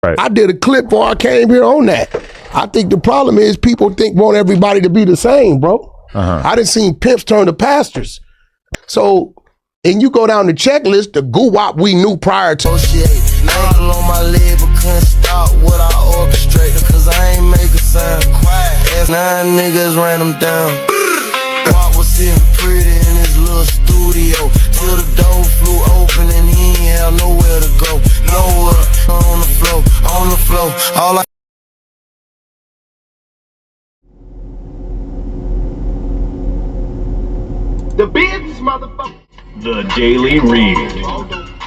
Right. I did a clip before I came here on that. I think the problem is people want everybody to be the same, bro. I done seen pimps turn to pastors. So, and you go down the checklist, the goo-wop we knew prior to. Ankle on my leg, but couldn't stop what I orchestrated, cause I ain't make a sound. Quiet. 9 niggas ran them down. Pop was sitting pretty in his little studio, till the door flew open and he ain't have nowhere to go. Nowhere. On the floor, all I. The business, motherfucker. The Daily Read,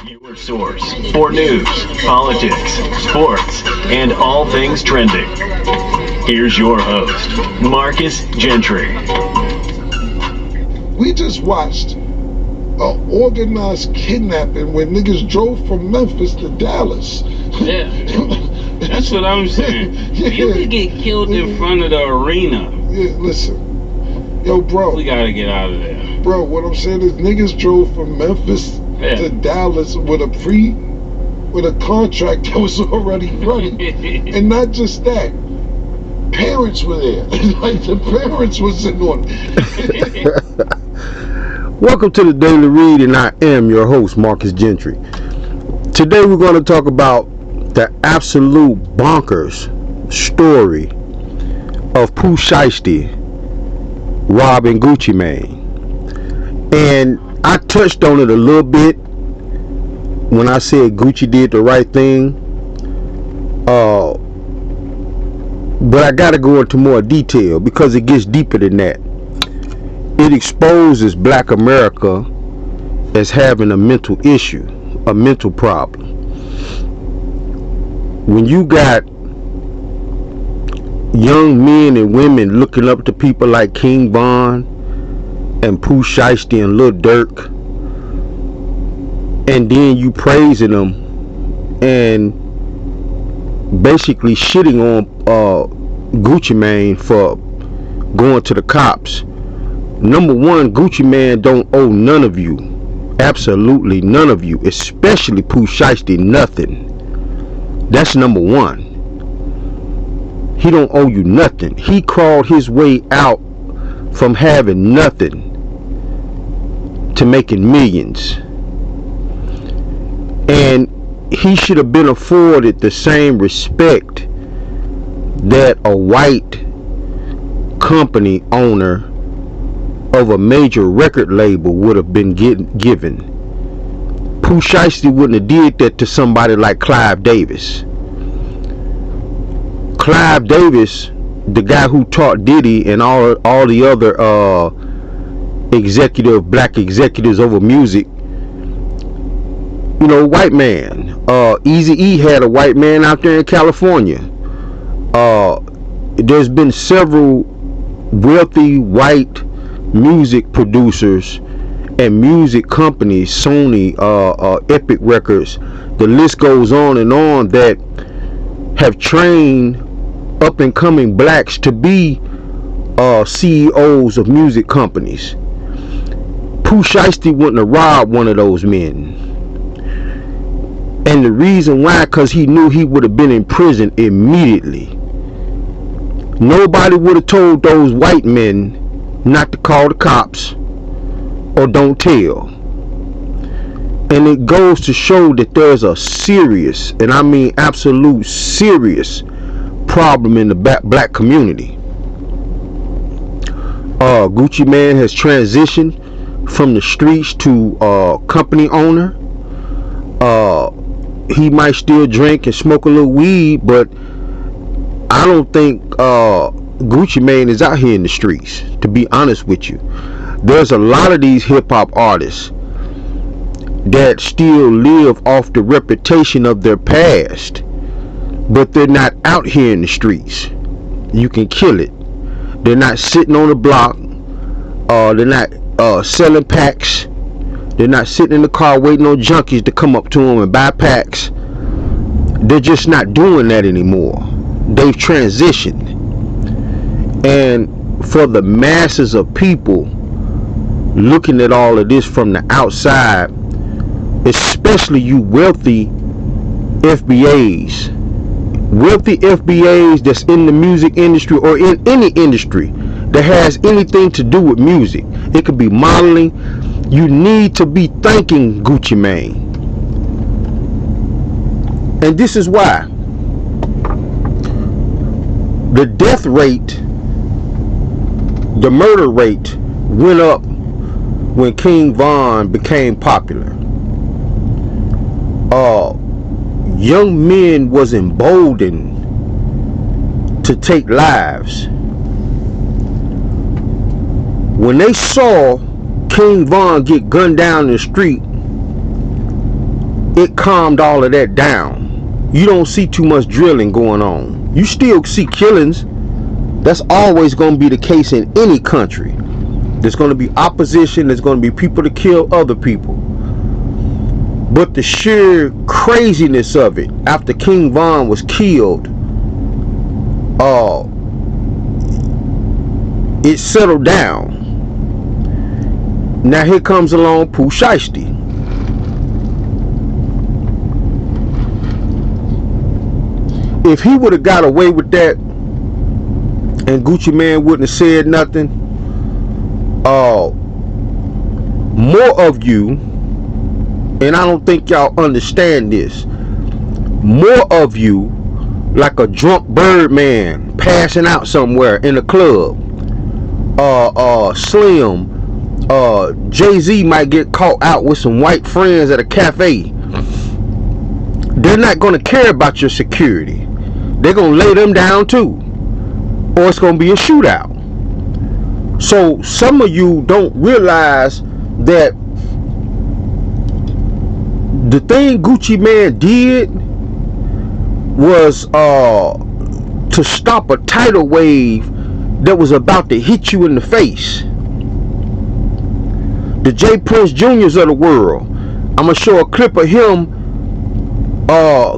your source for news, politics, sports, and all things trending. Here's your host, Marcus Gentry. We just watched an organized kidnapping where niggas drove from Memphis to Dallas. Yeah, that's what I'm saying. Yeah. You could get killed in front of the arena. Yeah, listen. Yo, bro. We gotta get out of there. Bro, what I'm saying is niggas drove from Memphis to Dallas with a contract that was already running. And not just that, parents were there. Like the parents was in on it. Welcome to the Daily Read, and I am your host, Marcus Gentry. Today we're going to talk about the absolute bonkers story of Pooh Shiesty robbing Gucci Mane. And I touched on it a little bit when I said Gucci did the right thing. But I got to go into more detail because it gets deeper than that. It exposes Black America as having a mental issue, a mental problem. When you got young men and women looking up to people like King Von and Pooh Shiesty and Lil Durk, and then you praising them and basically shitting on Gucci Mane for going to the cops. Number one, Gucci Mane don't owe none of you, absolutely none of you, especially Pooh Shiesty, nothing. That's number one. He don't owe you nothing. He crawled his way out from having nothing to making millions. And he should have been afforded the same respect that a white company owner of a major record label would have been given. Pooh Shiesty wouldn't have did that to somebody like Clive Davis. Clive Davis, the guy who taught Diddy and all the other black executives over music, you know, white man. Eazy-E had a white man out there in California. There's been several wealthy white music producers and music companies, Sony, Epic Records, the list goes on, that have trained up and coming blacks to be CEOs of music companies. Pooh Shiesty wouldn't have robbed one of those men. And the reason why, because he knew he would have been in prison immediately. Nobody would have told those white men not to call the cops or don't tell. And it goes to show that there's a serious, and I mean absolute serious, problem in the black community. Gucci Mane has transitioned from the streets to company owner. He might still drink and smoke a little weed, but I don't think Gucci Mane is out here in the streets, to be honest with you. There's a lot of these hip-hop artists that still live off the reputation of their past, but they're not out here in the streets. You can kill it. They're not sitting on the block. They're not selling packs. They're not sitting in the car waiting on junkies to come up to them and buy packs. They're just not doing that anymore. They've transitioned. And for the masses of people looking at all of this from the outside, especially you wealthy FBAs wealthy FBAs that's in the music industry or in any industry that has anything to do with music. It could be modeling. You need to be thanking Gucci Mane. And this is why. The death rate, the murder rate went up when King Von became popular. Young men was emboldened to take lives. When they saw King Von get gunned down in the street, it calmed all of that down. You don't see too much drilling going on. You still see killings. That's always going to be the case in any country. There's going to be opposition. There's going to be people to kill other people. But the sheer craziness of it after King Von was killed, it settled down. Now here comes along Pooh Shiesty. If he would have got away with that and Gucci Mane wouldn't have said nothing, more of you, and I don't think y'all understand this, more of you, like a drunk Birdman passing out somewhere in a club, Slim, Jay-Z might get caught out with some white friends at a cafe. They're not going to care about your security. They're going to lay them down too, or it's going to be a shootout. So some of you don't realize that the thing Gucci Mane did was to stop a tidal wave that was about to hit you in the face. The J. Prince Jr.'s of the world. I'm going to show a clip of him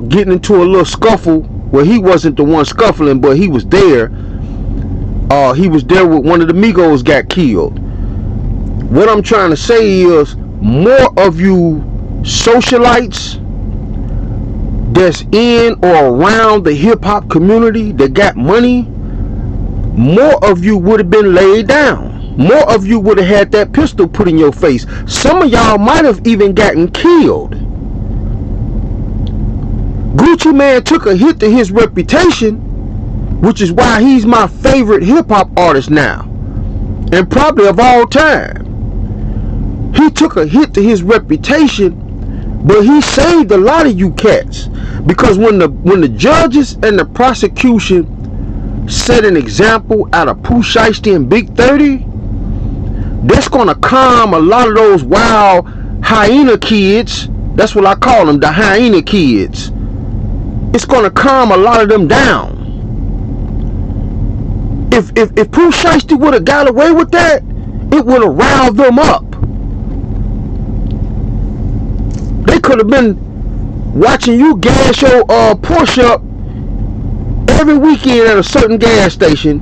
getting into a little scuffle where he wasn't the one scuffling, but he was there. He was there with one of the Migos got killed. What I'm trying to say is, more of you socialites that's in or around the hip-hop community that got money, more of you would have been laid down. More of you would have had that pistol put in your face. Some of y'all might have even gotten killed. Gucci Mane took a hit to his reputation, which is why he's my favorite hip-hop artist now, and probably of all time. He took a hit to his reputation, but he saved a lot of you cats, because when the judges and the prosecution set an example out of Pooh Shiesty and Big 30, that's gonna calm a lot of those wild hyena kids. That's what I call them, the hyena kids. It's gonna calm a lot of them down. If Pooh Shiesty would have got away with that, it would have riled them up. They could have been watching you gas your Porsche up every weekend at a certain gas station,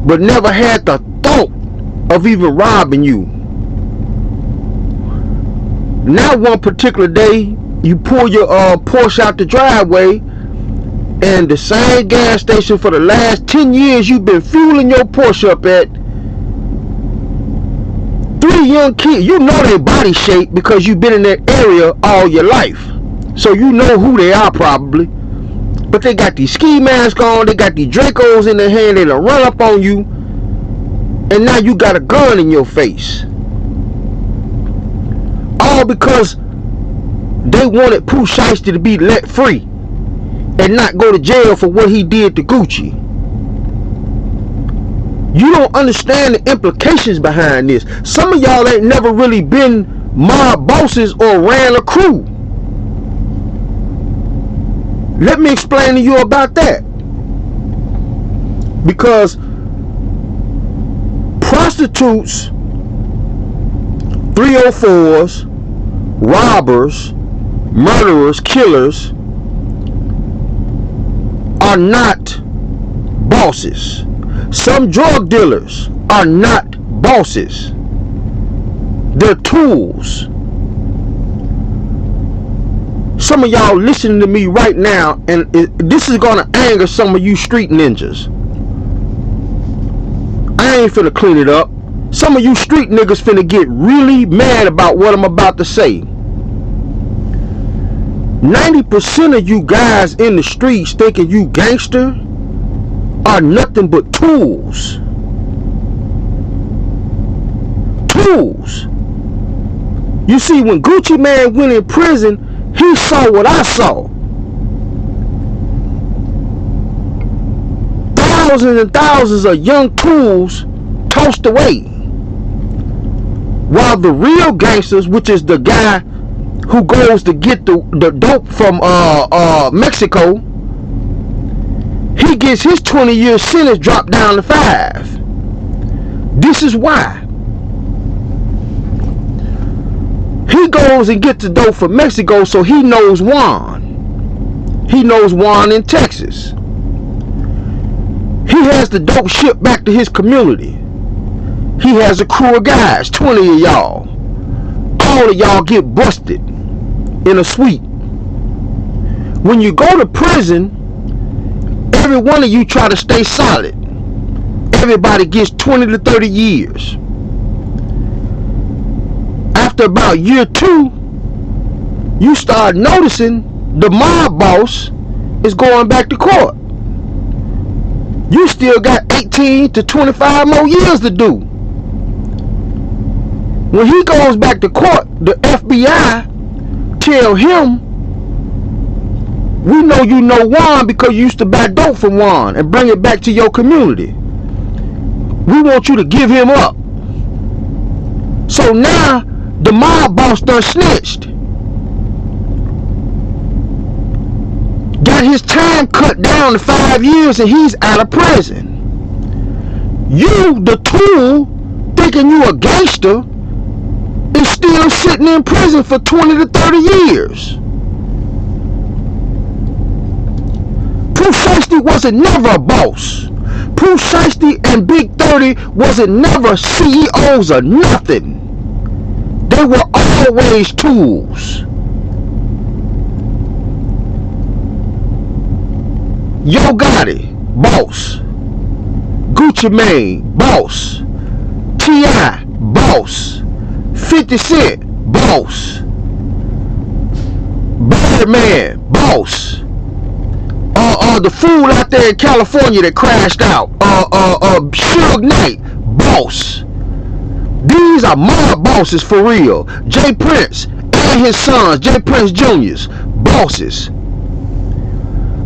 but never had the thought of even robbing you. Now one particular day, you pull your Porsche out the driveway, and the same gas station for the last 10 years you've been fueling your Porsche up at, 3 young kids, you know their body shape because you've been in that area all your life. So you know who they are probably. But they got these ski masks on, they got these Dracos in their hand, they done run up on you, and now you got a gun in your face. All because they wanted Pooh Shiesty to be let free and not go to jail for what he did to Gucci. You don't understand the implications behind this. Some of y'all ain't never really been mob bosses or ran a crew. Let me explain to you about that. Because prostitutes, 304s, robbers, murderers, killers are not bosses. Some drug dealers are not bosses. They're tools. some of y'all listening to me right now, and this is gonna anger some of you street ninjas. I ain't finna clean it up. Some of you street niggas finna get really mad about what I'm about to say. 90% of you guys in the streets thinking you gangster are nothing but tools. Tools. You see, when Gucci Mane went in prison, he saw what I saw. Thousands and thousands of young tools tossed away. While the real gangsters, which is the guy who goes to get the dope from Mexico, he gets his 20-year sentence dropped down to 5. This is why. He goes and gets the dope from Mexico, so he knows Juan. He knows Juan in Texas. He has the dope shipped back to his community. He has a crew of guys, 20 of y'all. All of y'all get busted in a suite. When you go to prison, every one of you try to stay solid. Everybody gets 20 to 30 years. After about year 2, you start noticing the mob boss is going back to court. You still got 18 to 25 more years to do. When he goes back to court, the FBI tell him, we know you know Juan because you used to buy dope from Juan and bring it back to your community. We want you to give him up. So now the mob boss done snitched. Got his time cut down to 5 years and he's out of prison. You, the tool, thinking you a gangster, is still sitting in prison for 20 to 30 years. Pooh Shiesty wasn't never a boss. Pooh Shiesty and Big 30 wasn't never CEOs or nothing. They were always tools. Yo Ghandi, boss. Gucci Mane, boss. T.I., boss. 50 Cent, boss. Birdman, boss. The fool out there in California that crashed out. Suge Knight, boss. These are mob bosses for real. J Prince and his sons, J Prince Jr.'s, bosses.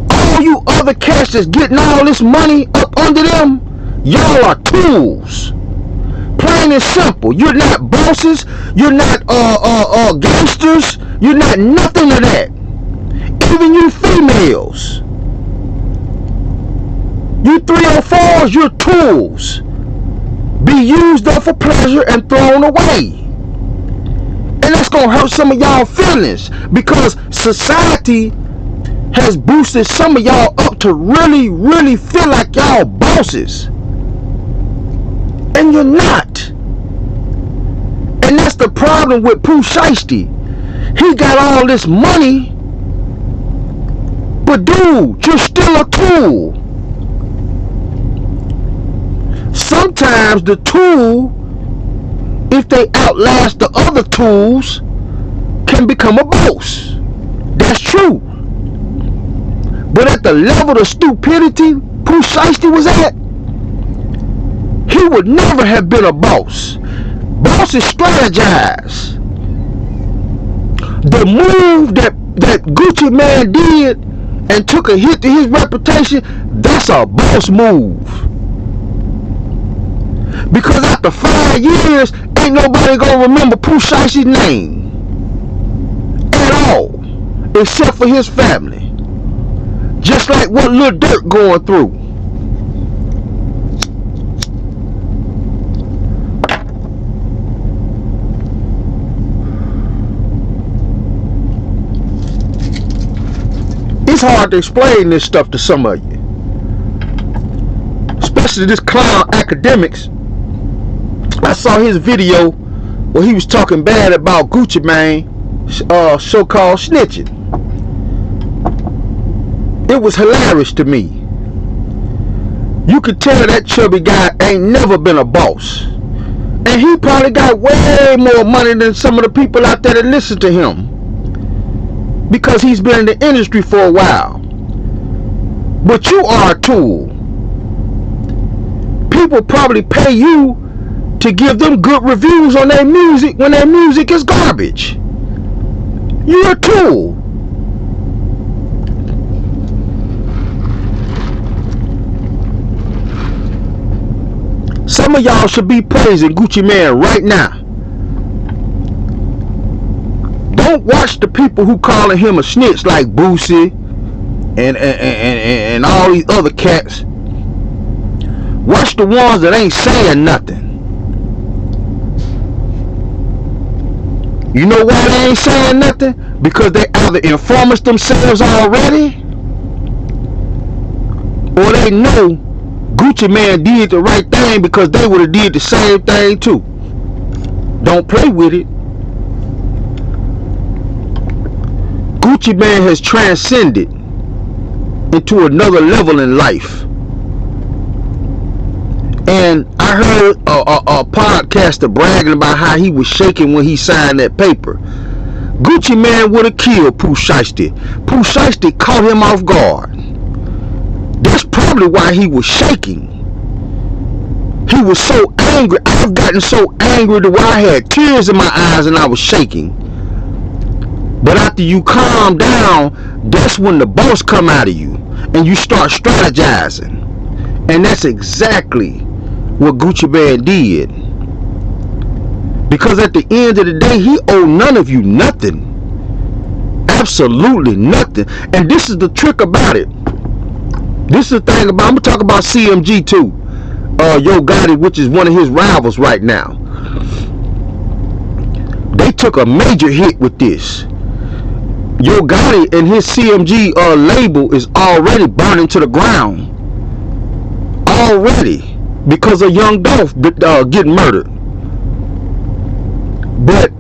All you other cats that's getting all this money up under them, y'all are tools. Plain and simple. You're not bosses. You're not gangsters. You're not nothing of that. Even you females. You 304s, you're tools. Be used up for pleasure and thrown away. And that's gonna hurt some of y'all feelings because society has boosted some of y'all up to really, really feel like y'all bosses. And you're not. And that's the problem with Pooh Shiesty. He got all this money, but dude, you're still a tool. Sometimes the tool, if they outlast the other tools, can become a boss. That's true. But at the level of stupidity Pooh Shiesty was at, he would never have been a boss. Bosses strategize. The move that Gucci Mane did and took a hit to his reputation, that's a boss move. Because after 5 years, ain't nobody gonna remember Pooh Shiesty's name at all, except for his family. Just like what Lil Durk going through. It's hard to explain this stuff to some of you, especially this clown Academics. I saw his video where he was talking bad about Gucci Mane, so-called snitching. It was hilarious to me. You could tell that chubby guy ain't never been a boss. And he probably got way more money than some of the people out there that listen to him. Because he's been in the industry for a while. But you are a tool. People probably pay you to give them good reviews on their music when their music is garbage. You're a tool. Some of y'all should be praising Gucci Mane right now. Don't watch the people who calling him a snitch like Boosie and all these other cats. Watch the ones that ain't saying nothing. You know why they ain't saying nothing? Because they either informers themselves already, or they know Gucci Mane did the right thing because they would have did the same thing too. Don't play with it. Gucci Mane has transcended into another level in life. And I heard a podcaster bragging about how he was shaking when he signed that paper. Gucci Mane would have killed Pooh Shiesty. Pooh Shiesty caught him off guard. That's probably why he was shaking. He was so angry. I've gotten so angry to where I had tears in my eyes and I was shaking. But after you calm down, that's when the boss come out of you and you start strategizing. And that's exactly what Gucci Mane did. Because at the end of the day, he owed none of you nothing. Absolutely nothing. And this is the trick about it. This is the thing about, I'm going to talk about CMG too. Yo Ghandi, which is one of his rivals right now. They took a major hit with this. Yo Ghandi and his CMG label is already burning to the ground. Already. Because of Young Dolph getting murdered. But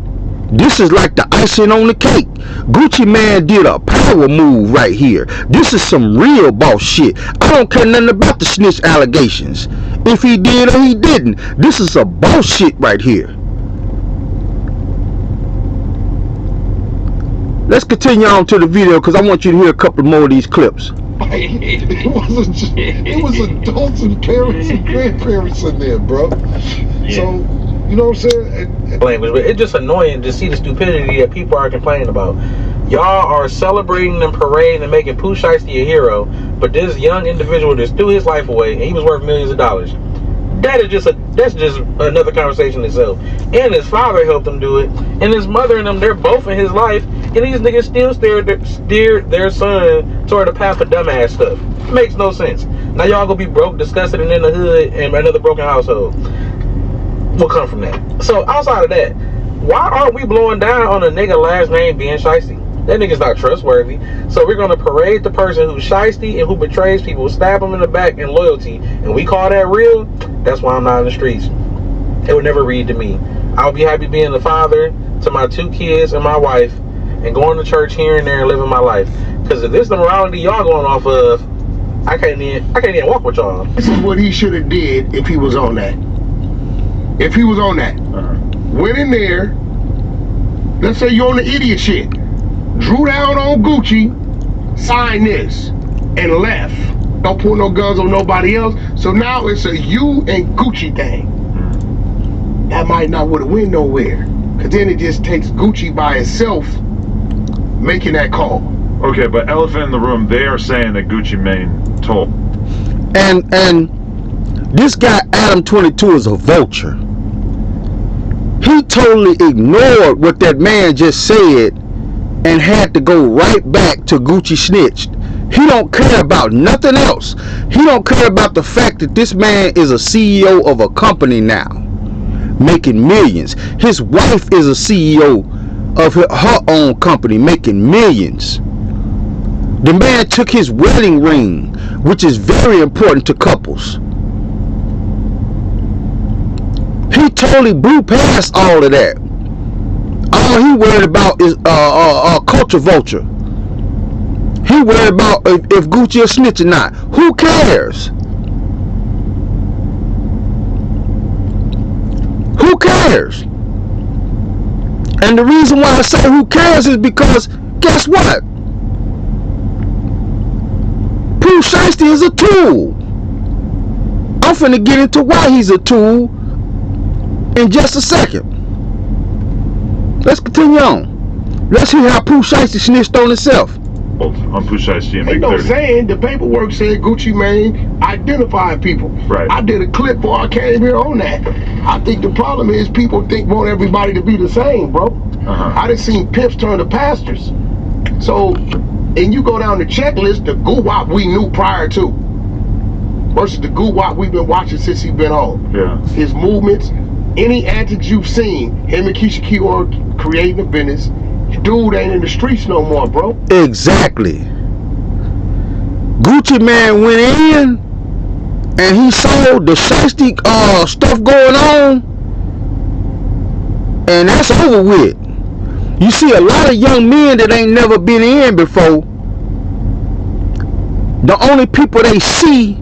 this is like the icing on the cake. Gucci Mane did a power move right here. This is some real boss shit. I don't care nothing about the snitch allegations. If he did or he didn't. This is a boss shit right here. Let's continue on to the video because I want you to hear a couple more of these clips. It was adults and parents and grandparents in there, bro. Yeah. So, you know what I'm saying? It's just annoying to see the stupidity that people are complaining about. Y'all are celebrating and parading and making Pooh Shiesty a hero, but this young individual just threw his life away and he was worth millions of dollars. That's just another conversation itself. And his father helped him do it, and his mother and them, they're both in his life, and these niggas still steered their son toward the path of dumbass stuff. It makes no sense. Now y'all gonna be broke, disgusted, and in the hood, and another broken household will come from that. So outside of that, why aren't we blowing down on a nigga last name being Shiesty? That nigga's not trustworthy. So we're gonna parade the person who's Shiesty and who betrays people, stab them in the back in loyalty, and we call that real? That's why I'm not in the streets. It would never read to me. I'll be happy being the father to my 2 kids and my wife, and going to church here and there and living my life. Because if this is the morality y'all going off of, I can't even walk with y'all. This is what he should have did if he was on that. If he was on that. Went in there, let's say you're on the idiot shit. Drew down on Gucci, signed this, and left. Don't pull no guns on nobody else. So now it's a you and Gucci thing. That might not would have went nowhere. Cause then it just takes Gucci by itself making that call. Okay, but elephant in the room, they are saying that Gucci Mane told. And this guy Adam 22 is a vulture. He totally ignored what that man just said and had to go right back to Gucci snitched. He don't care about nothing else. He don't care about the fact that this man is a CEO of a company now, making millions. His wife is a CEO of her own company, making millions. The man took his wedding ring, which is very important to couples. He totally blew past all of that. All he worried about is culture vulture. He worried about if Gucci a snitch or not. Who cares? Who cares? And the reason why I say who cares is because guess what? Pooh Shiesty is a tool. I'm finna get into why he's a tool in just a second. Let's continue on. Let's hear how Pooh Shiesty snitched on himself. On Pooh Shiesty and Ain't Big no 30. saying the paperwork said Gucci Mane identified people. Right. I did a clip before I came here on that. I think the problem is people want everybody to be the same, bro. I done seen pimps turn to pastors. So, and you go down the checklist, the goo-wop we knew prior to versus the goo-wop we've been watching since he been home. Yeah. His movements, any antics you've seen, him and Keisha Keyword creating a business. Dude ain't in the streets no more, bro. Exactly. Gucci Mane went in and he saw the Shiesty stuff going on, and that's over with. You see a lot of young men that ain't never been in before. The only people they see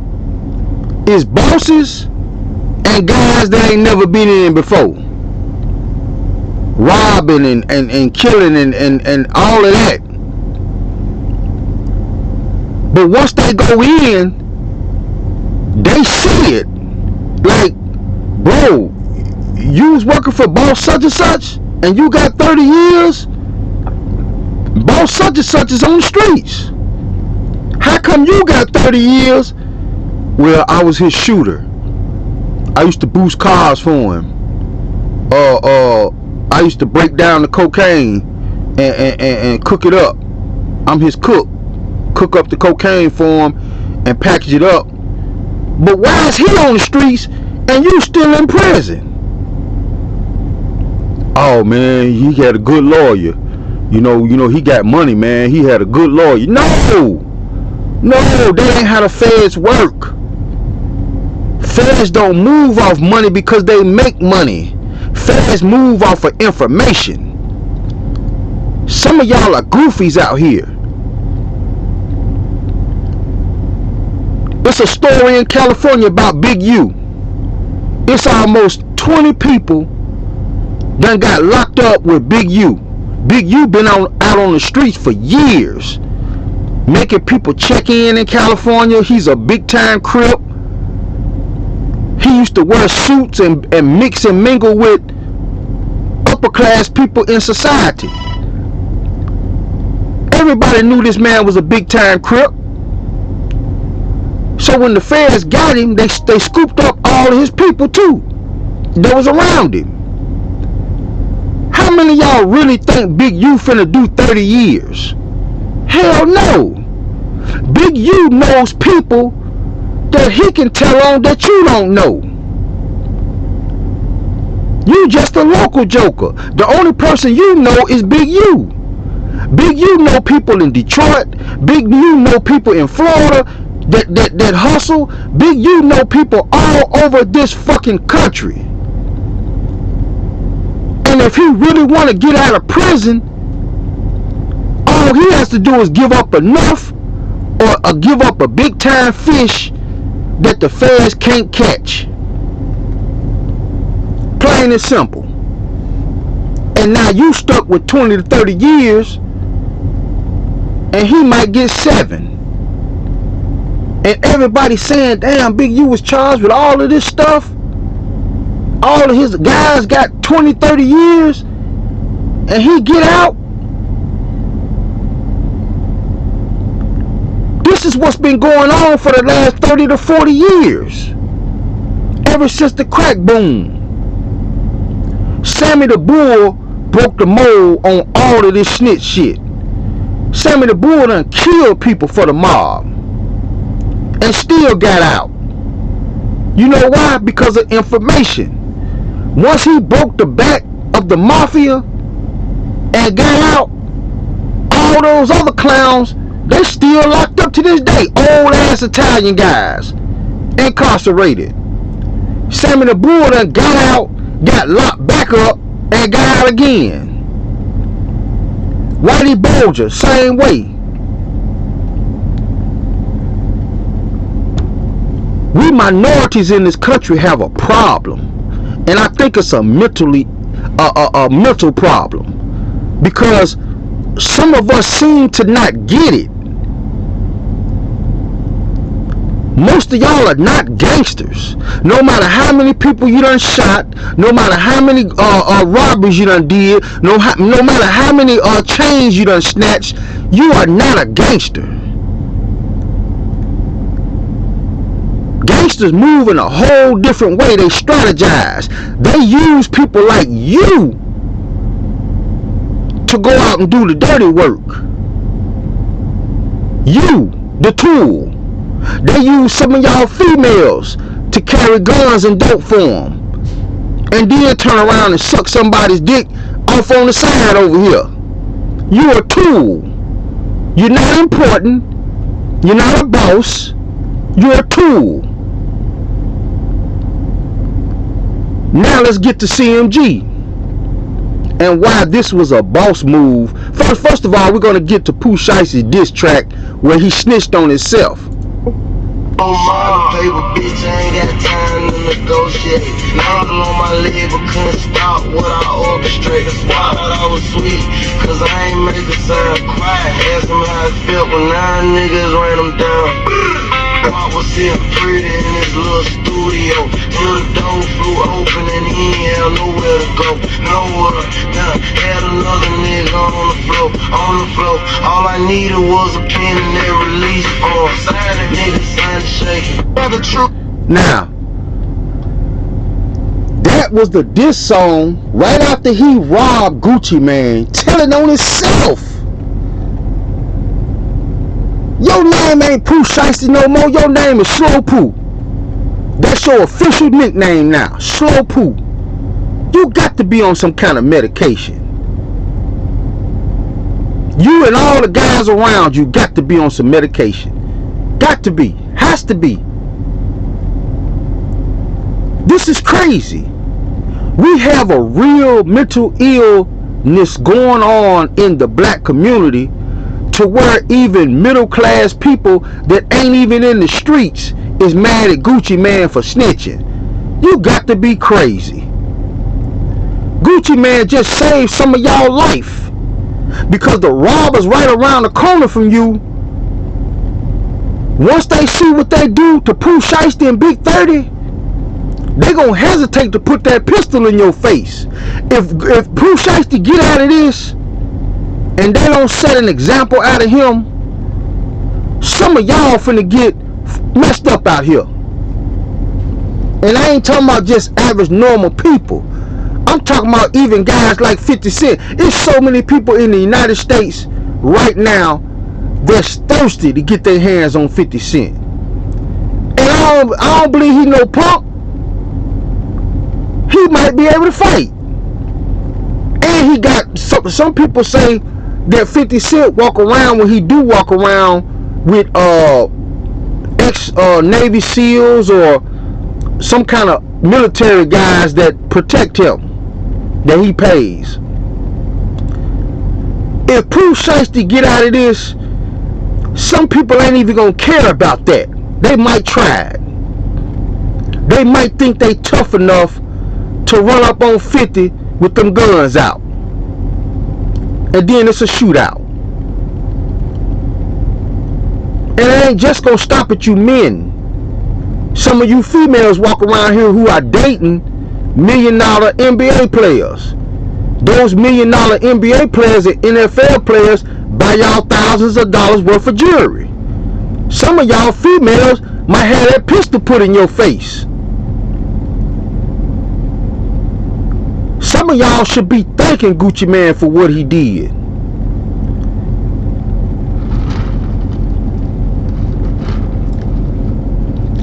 is bosses and guys that ain't never been in before. Robbing and killing and all of that. But once they go in, they see it. Like, bro, you was working for boss such and such, and you got 30 years. Boss such and such is on the streets. How come you got 30 years? Well, I was his shooter. I used to boost cars for him. I used to break down the cocaine and cook it up. I'm his cook. Cook up the cocaine for him and package it up. But why is he on the streets and you still in prison? Oh man, he had a good lawyer. You know he got money, man. He had a good lawyer. No, that ain't how the feds work. Feds don't move off money because they make money. Feds move off of information. Some of y'all are goofies out here. It's a story in California about Big U. It's almost 20 people done got locked up with Big U. Big U been out on the streets for years, making people check in California. He's a big time crip. He used to wear suits and mix and mingle with upper class people in society. Everybody knew this man was a big time crip. So when the feds got him, they scooped up all of his people too that was around him. How many of y'all really think Big U finna do 30 years? Hell no. Big U knows people that he can tell on that you don't know. You just a local joker. The only person you know is Big U. Big U know people in Detroit. Big U know people in Florida that hustle. Big U know people all over this fucking country. And if he really want to get out of prison, all he has to do is give up enough or give up a big time fish that the feds can't catch. Plain and simple. And now you stuck with 20 to 30 years and he might get 7. And everybody saying, damn, Big U was charged with all of this stuff. All of his guys got 20, 30 years and he get out. This is what's been going on for the last 30 to 40 years. Ever since the crack boom. Sammy the Bull broke the mold on all of this snitch shit. Sammy the Bull done killed people for the mob and still got out. You know why? Because of information. Once he broke the back of the mafia and got out, all those other clowns, they still locked up to this day. Old ass Italian guys incarcerated. Sammy the Bull done got out, got locked back up, and got out again. Whitey Bulger, same way. We minorities in this country have a problem, and I think it's a mental problem, because some of us seem to not get it. Most of y'all are not gangsters. No matter how many people you done shot, no matter how many robberies you done did, no matter how many chains you done snatched, you are not a gangster. Gangsters move in a whole different way. They strategize. They use people like you to go out and do the dirty work. You, the tool. They use some of y'all females to carry guns and dope for them, and then turn around and suck somebody's dick off on the side over here. You're a tool. You're not important. You're not a boss. You're a tool. Now let's get to CMG and why this was a boss move. First of all, we're going to get to Pooh Shiesty's diss track where he snitched on himself. On my paper, bitch, I ain't got time to negotiate. Noddle on my leg, but couldn't stop what I orchestrate. That's why I was sweet, cause I ain't make a sound quiet. Ask him how it felt when 9 niggas ran him down. I was sitting pretty in this little studio. Till the door flew open and he ain't had nowhere to go. Nowhere, nah, had another nigga on the floor. All I needed was a pen and that release form. Sign a nigga, sign the shake. Now, that was the diss song right after he robbed Gucci Mane, telling on himself. Your name ain't Pooh Shiesty no more. Your name is Slow Pooh. That's your official nickname now, Slow Pooh. You got to be on some kind of medication. You and all the guys around you got to be on some medication. Got to be. Has to be. This is crazy. We have a real mental illness going on in the black community, to where even middle class people that ain't even in the streets is mad at Gucci Mane for snitching. You got to be crazy. Gucci Mane just saved some of y'all life, because the robbers right around the corner from you, once they see what they do to Pooh Shiesty and Big 30, they gonna hesitate to put that pistol in your face. If Pooh Shiesty get out of this and they don't set an example out of him, some of y'all finna get messed up out here. And I ain't talking about just average normal people. I'm talking about even guys like 50 Cent. There's so many people in the United States right now that's thirsty to get their hands on 50 Cent. And I don't believe he no punk. He might be able to fight. And he got, some people say that 50 Cent walk around, when he do walk around with ex-Navy SEALs or some kind of military guys that protect him, that he pays. If Pooh Shiesty get out of this, some people ain't even gonna care about that. They might try it. They might think they tough enough to run up on 50 with them guns out, and then it's a shootout. And it ain't just gonna stop at you men. Some of you females walk around here who are dating $1 million NBA players. Those $1 million NBA players and NFL players buy y'all thousands of dollars worth of jewelry. Some of y'all females might have that pistol put in your face. Some of y'all should be thanking Gucci Mane for what he did.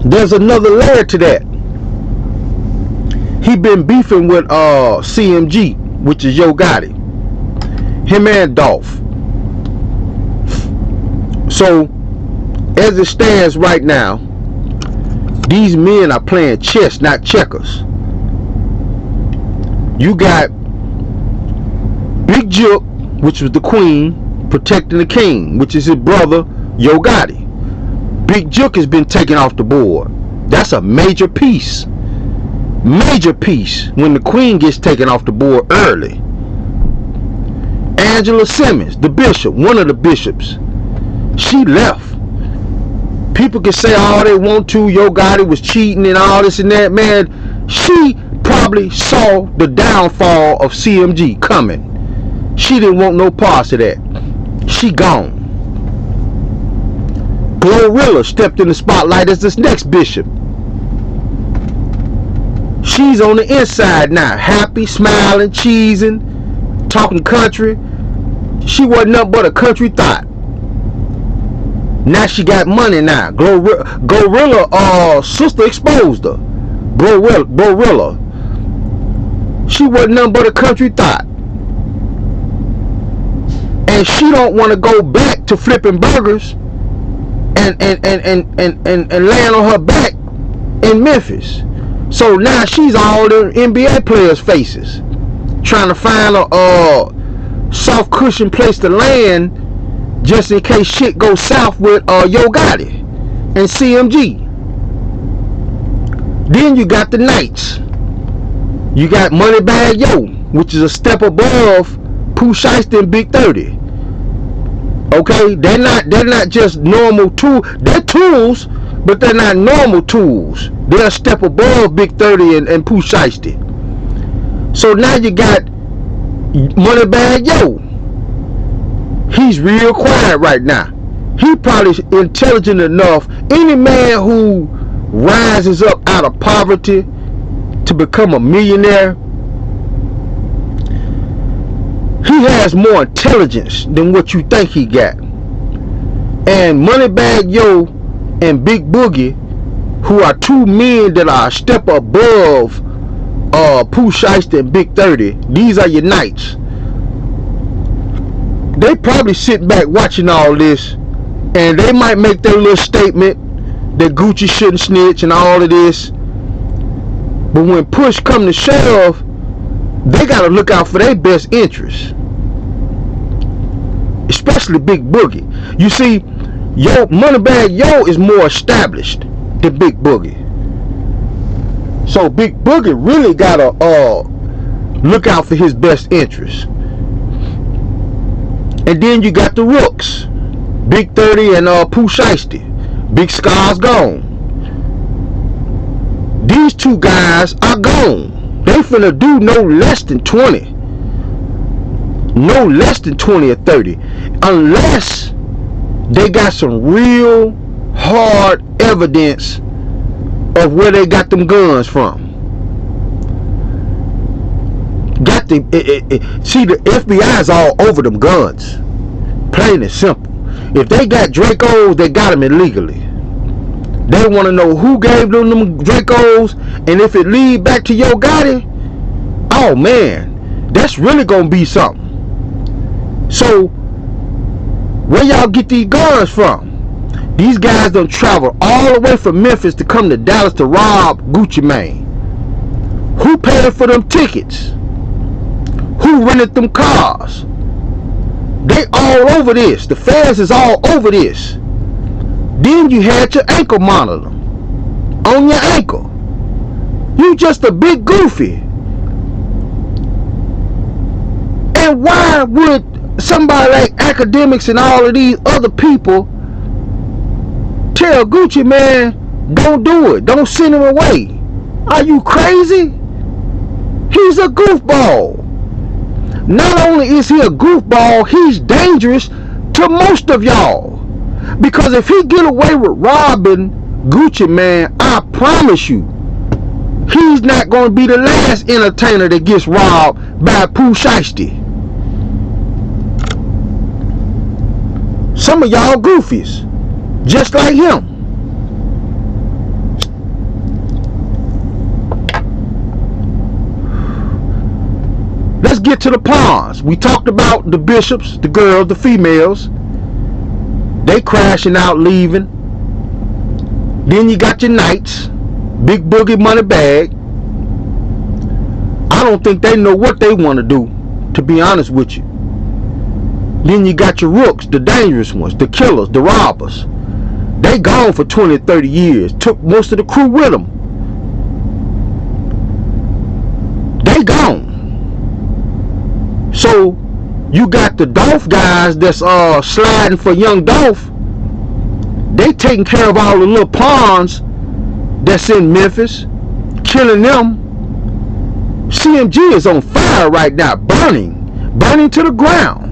There's another layer to that. He been beefing with CMG, which is Yo Gotti. Him and Dolph. So, as it stands right now, these men are playing chess, not checkers. You got Big Jook, which was the queen, protecting the king, which is his brother, Yo Gotti. Big Jook has been taken off the board. That's a major piece. Major piece when the queen gets taken off the board early. Angela Simmons, the bishop, one of the bishops, she left. People can say all they want to, Yo Gotti was cheating and all this and that, man. She probably saw the downfall of CMG coming. She didn't want no parts of that. She gone. Glorilla stepped in the spotlight as this next bishop. She's on the inside now, happy, smiling, cheesing, talking country. She wasn't nothing but a country thought. Now she got money now. Glorilla, sister exposed her. Glorilla. She wasn't nothing but a country thought. And she don't want to go back to flipping burgers and laying on her back in Memphis. So now she's all the NBA players' faces, trying to find a soft cushion place to land just in case shit goes south with Yo Gotti and CMG. Then you got the Knights. You got Moneybag Yo, which is a step above Pooh Shiesty and Big 30. Okay, they're not just normal tools. They're tools, but they're not normal tools. They're a step above Big 30 and Pooh Shiesty. So now you got Moneybag Yo. He's real quiet right now. He probably intelligent enough. Any man who rises up out of poverty to become a millionaire, he has more intelligence than what you think he got. And Moneybag Yo and Big Boogie, who are two men that are a step above Pooh Shiesty and Big 30, these are your Knights. They probably sit back watching all this, and they might make their little statement that Gucci shouldn't snitch and all of this. But when push come to shove, they gotta look out for their best interests, especially Big Boogie. You see, Moneybag Yo is more established than Big Boogie. So Big Boogie really gotta look out for his best interests. And then you got the Rooks, Big 30 and Pooh Shiesty. Big Scar's gone. These two guys are gone. They finna do no less than 20. No less than 20 or 30. Unless they got some real hard evidence of where they got them guns from. See, the FBI is all over them guns. Plain and simple. If they got Dracos, they got them illegally. They want to know who gave them Dracos, and if it lead back to Yo Gotti, oh man, that's really gonna be something. So, where y'all get these guns from? These guys done travel all the way from Memphis to come to Dallas to rob Gucci Mane. Who paid for them tickets? Who rented them cars? They all over this. The feds is all over this. Then you had your ankle monitor on your ankle. You just a big goofy. And why would somebody like academics and all of these other people tell Gucci, man, don't do it, don't send him away? Are you crazy? He's a goofball. Not only is he a goofball, he's dangerous to most of y'all. Because if he get away with robbing Gucci, man, I promise you, he's not going to be the last entertainer that gets robbed by Pooh Shiesty. Some of y'all goofies, just like him. Let's get to the pawns. We talked about the bishops, the girls, the females. They crashing out, leaving. Then you got your Knights, Big Boogie, Moneybag. I don't think they know what they want to do, to be honest with you. Then you got your Rooks, the dangerous ones, the killers, the robbers. They gone for 20, 30 years. Took most of the crew with them. They gone. So you got the Dolph guys that's sliding for young Dolph. They taking care of all the little pawns that's in Memphis, killing them. CMG is on fire right now, burning to the ground.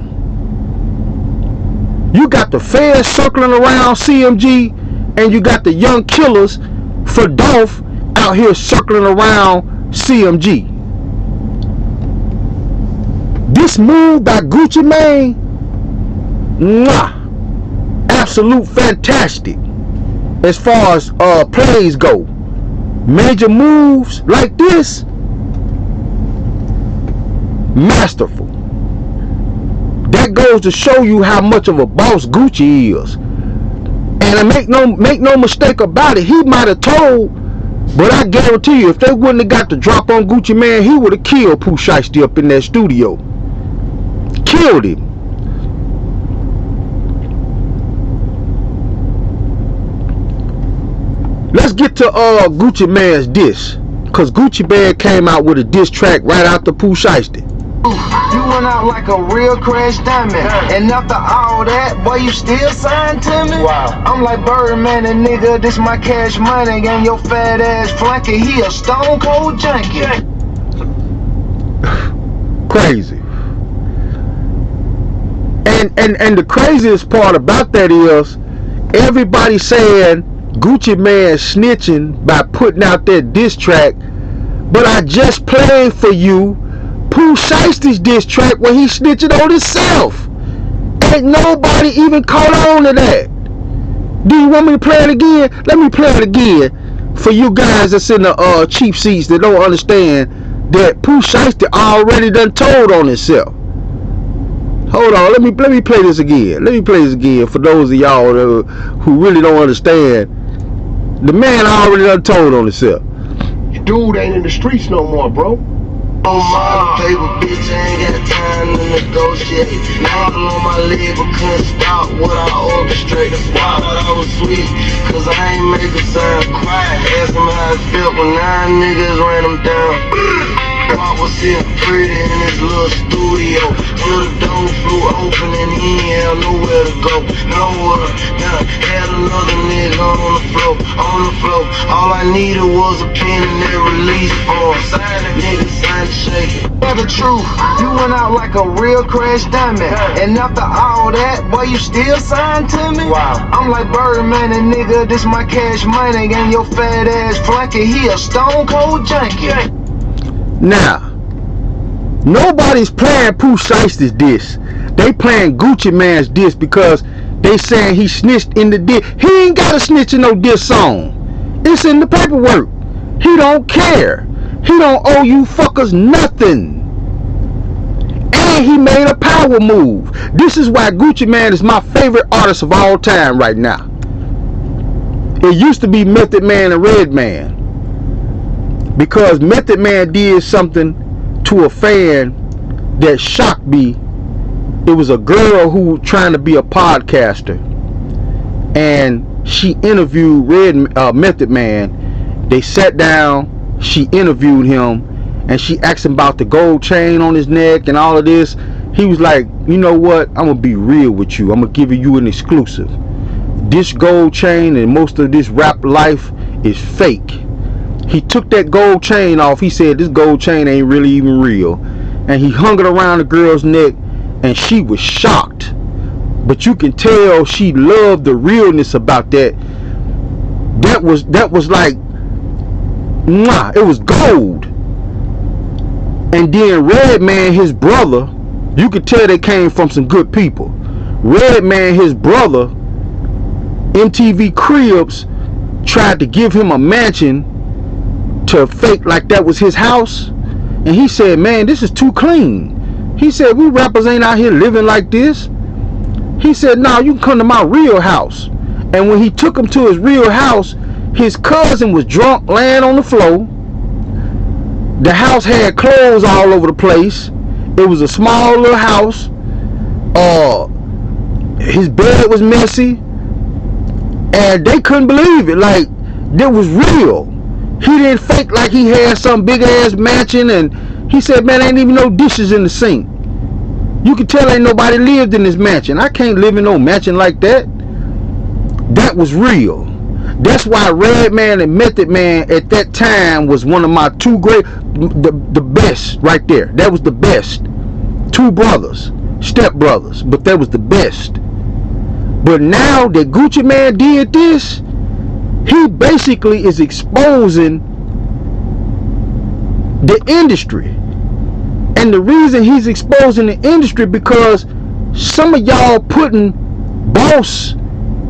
You got the feds circling around CMG, and you got the young killers for Dolph out here circling around CMG. This move by Gucci Mane, absolute fantastic as far as plays go. Major moves like this, masterful. That goes to show you how much of a boss Gucci is. And make no mistake about it, he might have told, but I guarantee you, if they wouldn't have got the drop on Gucci Mane, he would have killed Pooh Shiesty up in that studio. Killed him. Let's get to Gucci Mane's diss, cause Gucci Mane came out with a diss track right after Pooh Shiesty. You went out like a real crash diamond, and after all that, boy, you still signed to me? Wow. I'm like Birdman, and nigga, this my cash money, and your fat ass flunky, he a stone cold junkie. Crazy. And the craziest part about that is everybody saying Gucci Mane snitching by putting out that diss track, but I just played for you Pooh Shiesty's diss track where he snitching on himself. Ain't nobody even caught on to that. Do you want me to play it again? Let me play it again for you guys that's in the cheap seats that don't understand that Pooh Shiesty already done told on himself. Hold on, let me play this again. Let me play this again for those of y'all who really don't understand. The man already done told on himself. Your dude ain't in the streets no more, bro. On my paper, bitch, I ain't got time to negotiate. Model on my leg, but couldn't stop what I orchestrate. The spot, but I was sweet, cause I ain't make a sound quiet. Ask him how it felt when 9 niggas ran him down. I was sitting pretty in this little studio. Till the door flew open and he ain't had nowhere to go. Nowhere, now had another nigga on the floor. All I needed was a pen and that release form. Sign it, nigga, sign it, shake it. Tell the truth, you went out like a real crash diamond, and after all that, boy, you still signed to me? Wow. I'm like Birdman, and nigga, this my cash money, and your fat ass flunky, he a stone cold junkie. Now, nobody's playing Pooh Shiesty's diss. They playing Gucci Mane's diss because they saying he snitched in the diss. He ain't got to snitch in no diss song. It's in the paperwork. He don't care. He don't owe you fuckers nothing. And he made a power move. This is why Gucci Mane is my favorite artist of all time right now. It used to be Method Man and Redman, because Method Man did something to a fan that shocked me. It was a girl who was trying to be a podcaster, and she interviewed Method Man. They sat down, she interviewed him, and she asked him about the gold chain on his neck and all of this. He was like, you know what, I'm gonna be real with you, I'm gonna give you an exclusive. This gold chain and most of this rap life is fake. He took that gold chain off. He said this gold chain ain't really even real, and he hung it around the girl's neck, and she was shocked. But you can tell she loved the realness about that. That was like, mwah, it was gold. And then Redman, his brother, you could tell they came from some good people. Redman, his brother, MTV Cribs tried to give him a mansion to fake like that was his house, and he said, man, this is too clean. He said, we rappers ain't out here living like this. He said, nah, you can come to my real house. And when he took him to his real house, his cousin was drunk, laying on the floor. The house had clothes all over the place. It was a small little house. His bed was messy. And they couldn't believe it. Like, that was real. He didn't fake like he had some big ass mansion, and he said, man, ain't even no dishes in the sink. You can tell ain't nobody lived in this mansion. I can't live in no mansion like that. That was real. That's why Redman and Method Man at that time was one of my two great, the best right there. That was the best. Two brothers, step brothers, but that was the best. But now that Gucci Man did this, he basically is exposing the industry. And the reason he's exposing the industry because some of y'all putting boss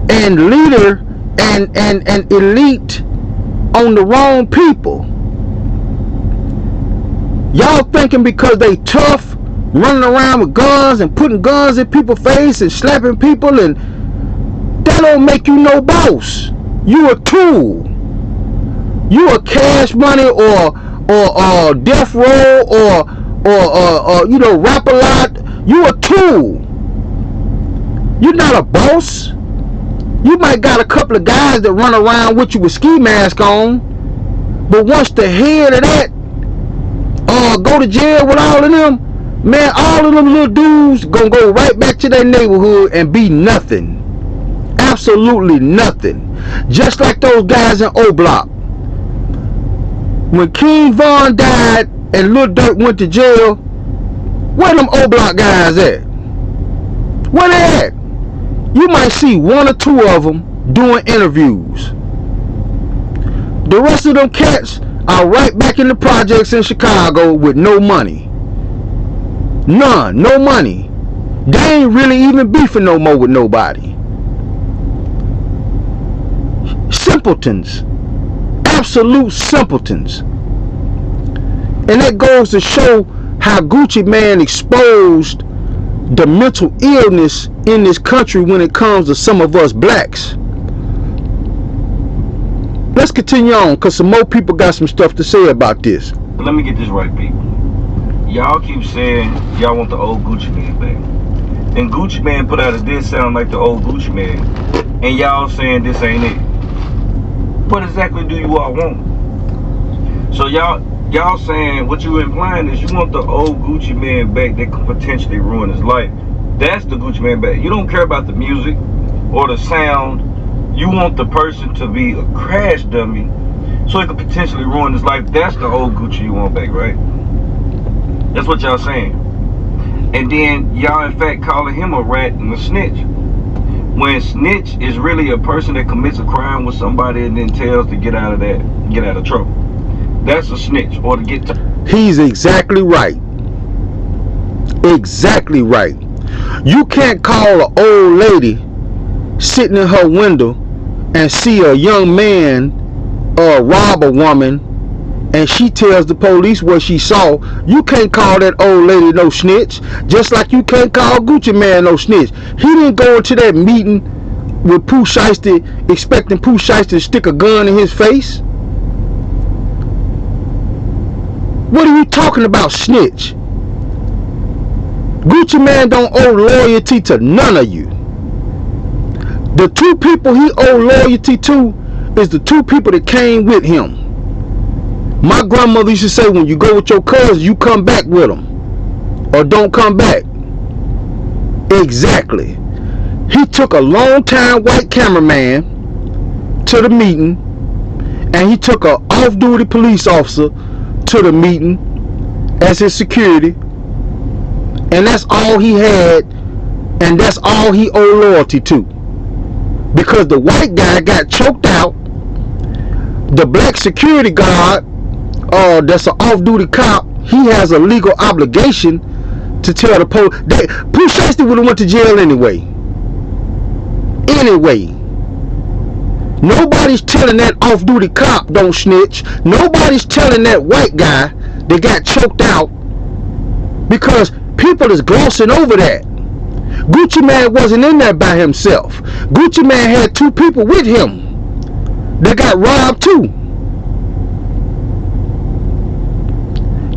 and leader and elite on the wrong people. Y'all thinking because they tough, running around with guns and putting guns in people's face and slapping people, and that don't make you no boss. You a tool. You a Cash Money or Death Row or you know, Rap-A-Lot. You a tool. You're not a boss. You might got a couple of guys that run around with you with ski mask on, but once the head of that go to jail with all of them, man, all of them little dudes gonna go right back to their neighborhood and be nothing. Absolutely nothing. Just like those guys in O Block. When King Von died and Lil Durk went to jail, where them O Block guys at? Where they at? You might see one or two of them doing interviews. The rest of them cats are right back in the projects in Chicago with no money. None. No money. They ain't really even beefing no more with nobody. Simpletons. Absolute simpletons. And that goes to show how Gucci Man exposed the mental illness in this country when it comes to some of us blacks. Let's continue on, because some more people got some stuff to say about this. Let me get this right, people. Y'all keep saying y'all want the old Gucci Man back. Then Gucci Man put out a diss sound like the old Gucci Man, and y'all saying this ain't it. What exactly do you all want? So y'all saying, what you implying is you want the old Gucci Man back that could potentially ruin his life. That's the Gucci Man back. You don't care about the music or the sound. You want the person to be a crash dummy so it could potentially ruin his life. That's the old Gucci you want back, right? That's what y'all saying. And then y'all in fact calling him a rat and a snitch. When snitch is really a person that commits a crime with somebody and then tells to get out of trouble. That's a snitch, or to get to. He's exactly right. Exactly right. You can't call an old lady sitting in her window and see a young man rob a woman, and she tells the police what she saw. You can't call that old lady no snitch, just like you can't call Gucci Man no snitch. He didn't go into that meeting with Pooh Shiesty expecting Pooh Shiesty to stick a gun in his face. What are you talking about, snitch? Gucci Man don't owe loyalty to none of you. The two people he owe loyalty to is the two people that came with him. My grandmother used to say, when you go with your cousins, you come back with them, or don't come back. Exactly. He took a long-time white cameraman to the meeting, and he took an off-duty police officer to the meeting as his security, and that's all he had, and that's all he owed loyalty to, because the white guy got choked out. The black security guard, that's an off-duty cop, he has a legal obligation to tell the police. Pooh Shiesty would have went to jail anyway. Nobody's telling that off-duty cop don't snitch. Nobody's telling that white guy that got choked out, because people is glossing over that. Gucci Man wasn't in there by himself. Gucci Man had two people with him that got robbed too.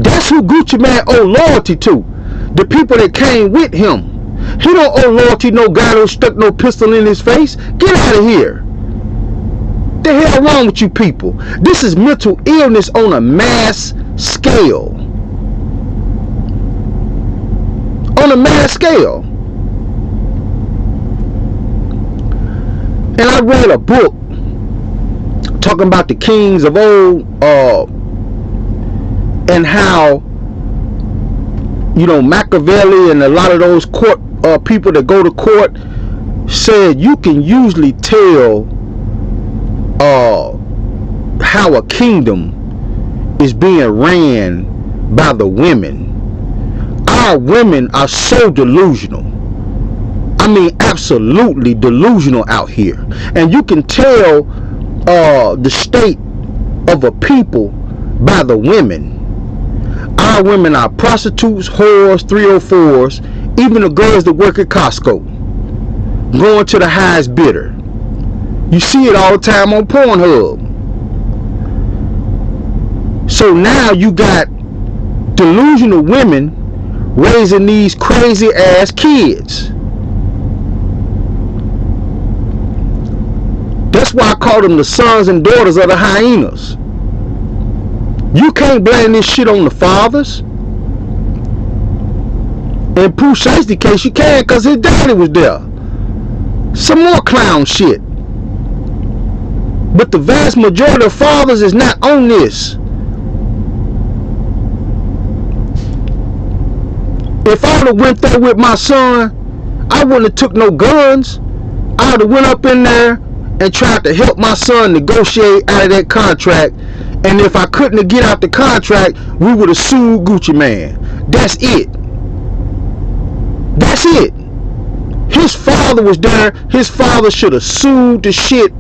That's who Gucci Man owe loyalty to. The people that came with him. He don't owe loyalty to no guy who stuck no pistol in his face. Get out of here. The hell wrong with you people? This is mental illness on a mass scale. On a mass scale. And I read a book talking about the kings of old, and how, you know, Machiavelli and a lot of those court people that go to court said you can usually tell how a kingdom is being ran by the women. Our women are so delusional. I mean, absolutely delusional out here. And you can tell the state of a people by the women. Our women are prostitutes, whores, 304s, even the girls that work at Costco, going to the highest bidder. You see it all the time on Pornhub. So now you got delusional women raising these crazy ass kids. That's why I call them the sons and daughters of the hyenas. You can't blame this shit on the fathers. In Pooh Shiesty case, you can, because his daddy was there. Some more clown shit. But the vast majority of fathers is not on this. If I would have went there with my son, I wouldn't have took no guns. I would have went up in there and tried to help my son negotiate out of that contract. And if I couldn't have get out the contract, we would have sued Gucci Mane. That's it. That's it. His father was there. His father should have sued the shit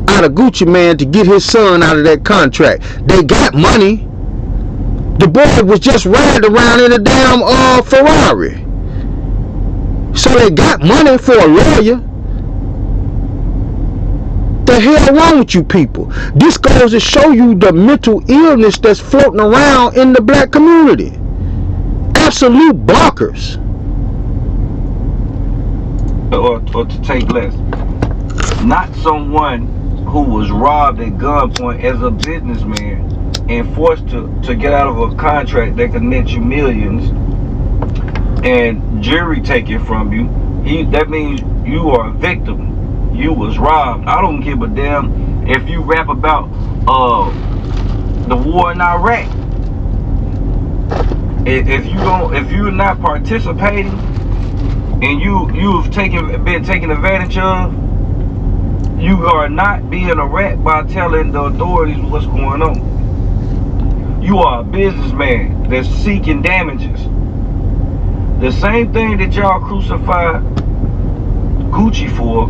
out of Gucci Mane to get his son out of that contract. They got money. The boy was just riding around in a damn Ferrari. So they got money for a lawyer. The hell wrong with you people? This goes to show you the mental illness that's floating around in the black community. Absolute bonkers. Or to take less. Not someone who was robbed at gunpoint as a businessman and forced to get out of a contract that could net you millions and jury take it from you. That means you are a victim. You was robbed. I don't give a damn if you rap about the war in Iraq. If you're not participating and you've been taken advantage of, you are not being a rat by telling the authorities what's going on. You are a businessman that's seeking damages. The same thing that y'all crucified Gucci for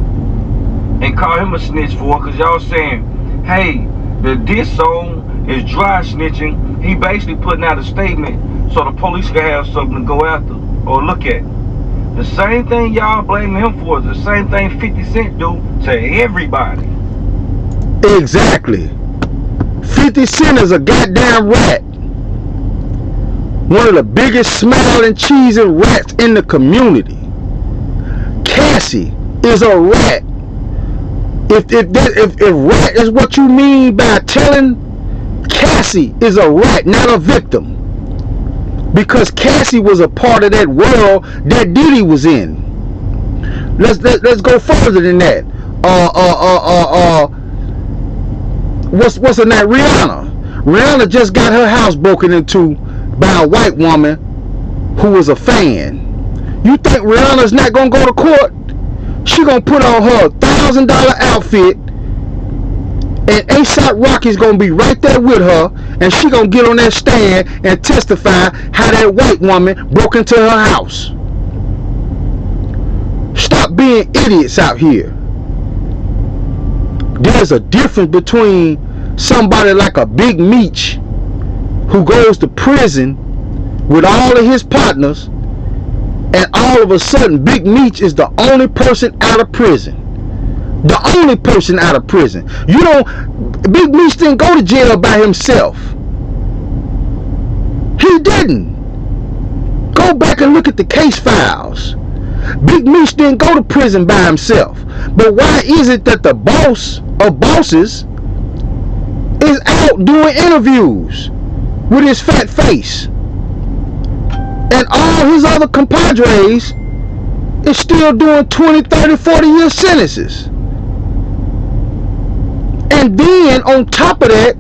and call him a snitch for, because y'all saying, hey, the diss song is dry snitching. He basically putting out a statement so the police can have something to go after or look at. The same thing y'all blaming him for is the same thing 50 Cent do to everybody. Exactly. 50 Cent is a goddamn rat. One of the biggest smiling, cheesing rats in the community. Cassie is a rat. If rat is what you mean by telling, Cassie is a rat, not a victim. Because Cassie was a part of that world that Diddy was in. Let's go further than that. What's her name? Rihanna just got her house broken into by a white woman who was a fan. You think Rihanna's not gonna go to court? She gonna put on her $1,000 outfit, and A$AP Rocky's gonna be right there with her, and she gonna get on that stand and testify how that white woman broke into her house. Stop being idiots out here. There's a difference between somebody like a Big Meech who goes to prison with all of his partners, and all of a sudden Big Meech is the only person out of prison. The only person out of prison. Big Meech didn't go to jail by himself. He didn't. Go back and look at the case files. Big Meech didn't go to prison by himself. But why is it that the boss of bosses, out doing interviews with his fat face. And all his other compadres is still doing 20, 30, 40-year sentences. And then on top of that,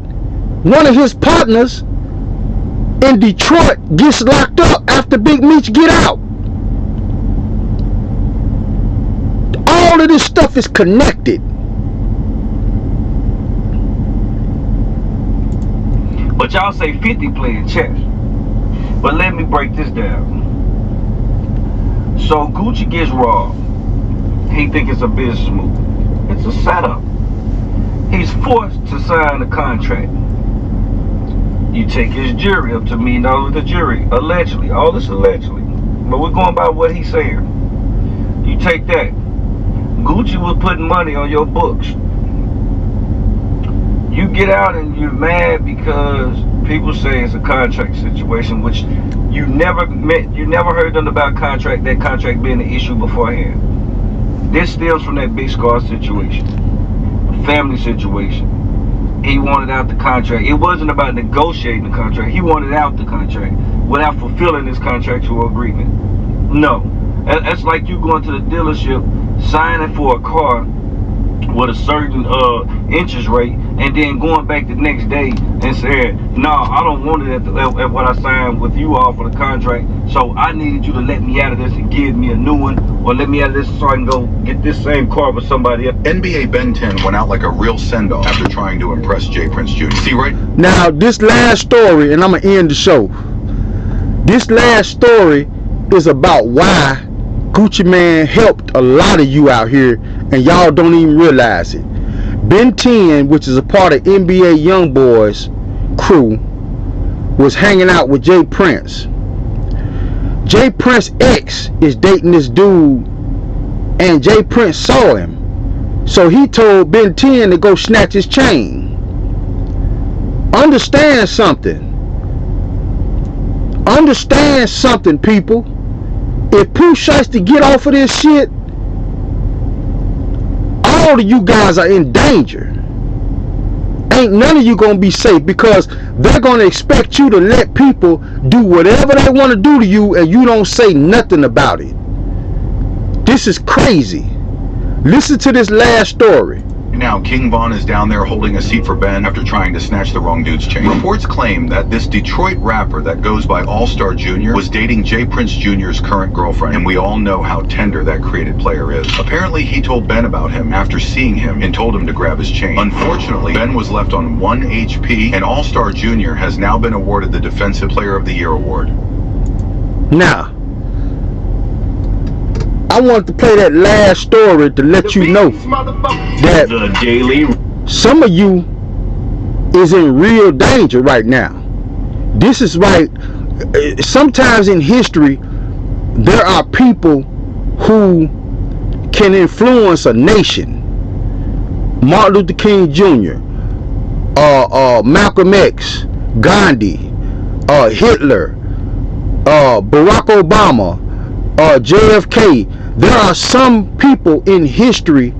one of his partners in Detroit gets locked up after Big Meech get out. All of this stuff is connected. But y'all say 50 playing chess. But let me break this down. So Gucci gets robbed. He think it's a business move. It's a setup. He's forced to sign a contract. You take his jury up to $1 million with the jury. Allegedly. All this allegedly. But we're going by what he's saying. You take that. Gucci was putting money on your books. You get out and you're mad because people say it's a contract situation, which you never heard nothing about contract, that contract being an issue beforehand. This stems from that Big Scar situation, a family situation. He wanted out the contract. It wasn't about negotiating the contract. He wanted out the contract without fulfilling his contractual agreement. No. That's like you going to the dealership, signing for a car with a certain interest rate, and then going back the next day and saying, no, I don't want it at what I signed with you all for the contract, so I needed you to let me out of this and give me a new one, or let me out of this so I can go get this same car with somebody else. NBA Ben 10 went out like a real send-off after trying to impress J. Prince Jr. See, right? Now, this last story, and I'm going to end the show. This last story is about why Gucci Mane helped a lot of you out here, and y'all don't even realize it. Ben 10, which is a part of NBA Youngboy's crew, was hanging out with J. Prince. J. Prince X is dating this dude, and J. Prince saw him. So he told Ben 10 to go snatch his chain. Understand something. Understand something, people. If Pooh Shiesty get off of this shit, all of you guys are in danger. Ain't none of you gonna be safe, because they're gonna expect you to let people do whatever they want to do to you, and you don't say nothing about it. This is crazy. Listen to this last story. Now, King Von is down there holding a seat for Ben after trying to snatch the wrong dude's chain. Reports claim that this Detroit rapper that goes by All-Star Jr. was dating J. Prince Jr.'s current girlfriend, and we all know how tender that created player is. Apparently, he told Ben about him after seeing him and told him to grab his chain. Unfortunately, Ben was left on 1 HP, and All-Star Jr. has now been awarded the Defensive Player of the Year award. Now, I want to play that last story to let you know that The Daily some of you is in real danger right now. This is right. Sometimes in history, there are people who can influence a nation. Martin Luther King Jr., Malcom X, Ghandi, Hitler, Barack Obama, JFK. There are some people in history,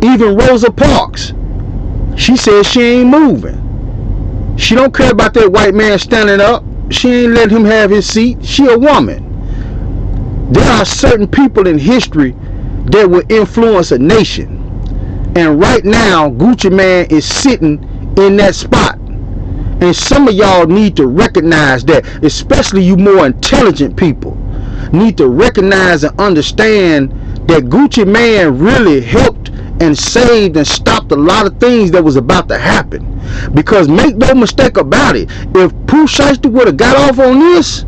even Rosa Parks. She says she ain't moving. She don't care about that white man standing up. She ain't let him have his seat. She a woman. There are certain people in history that will influence a nation. And right now, Gucci Mane is sitting in that spot. And some of y'all need to recognize that, especially you more intelligent people. Need to recognize and understand that Gucci Mane really helped and saved and stopped a lot of things that was about to happen. Because make no mistake about it, if Pooh Shiesty would have got off on this,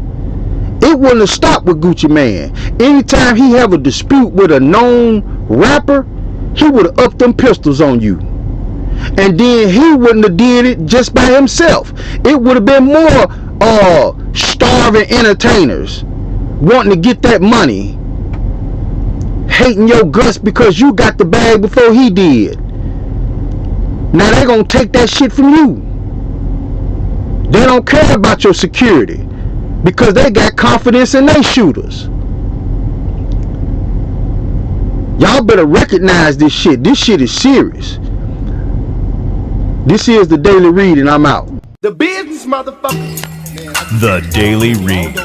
it wouldn't have stopped with Gucci Mane. Anytime he have a dispute with a known rapper, he would have upped them pistols on you. And then he wouldn't have did it just by himself. It would have been more starving entertainers wanting to get that money, hating your guts because you got the bag before he did. Now they gonna take that shit from you. They don't care about your security because they got confidence in their shooters. Y'all better recognize this shit. This shit is serious. This is the Daily Read, and I'm out. The business, motherfucker. The Daily Read.